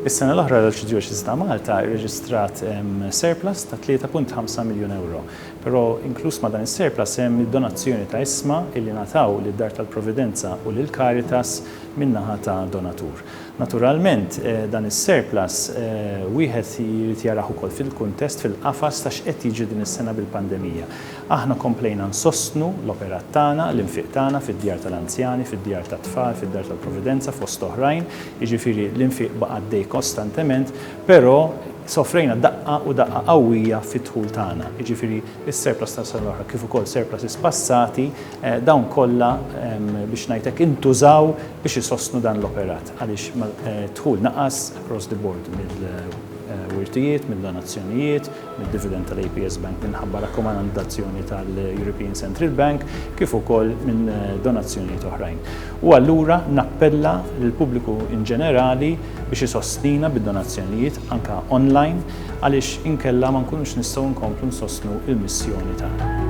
Is-sena l-oħra l-Arċidjoċesi ta' Malta rreġistrat surplus ta' 3.5 miljun euro. Però inkluż ma' dan is-surplus hemm id-donazzjoni ta' isma illi nataw lid-Dar tal-Providenza u lil Caritas min-naħa ta' donatur. Naturalment dan is-surplus wieħed jrid jaraħ ukoll fil-kuntest fil-qafas ta' x'qed jiġi din is-sena bil-pandemija. Aħna komplejna nsostnu l-operat tagħna, l-infiq tagħna fid-djar tal-anzjani, fid-djar tat-tfal, fid-dar tal-Providenza fost oħrajn, jiġifieri l-infiq baqa' għaddej kostantement, però sofrejna daqqa u daqqa qawwija fit-dħul tagħna. Jiġifieri is-surplus ta' sena l-oħra kif ukoll surplus passati dawn kollha biex ngħidlek intużaw biex isostnu dan l-operat għaliex dħul naqas across the board mill-wirtijiet, mill-donazzjonijiet, mid-dividend tal-APS Bank minħabba rakkomandazzjoni tal-European Central Bank kif ukoll minn donazzjonijiet oħrajn. U allura nappella lill-pubbliku in ġenerali biex isostnina bid-donazzjonijiet anke online għaliex inkella ma nkunux nistgħu nkomplu nsostnu il-missjoni tagħna.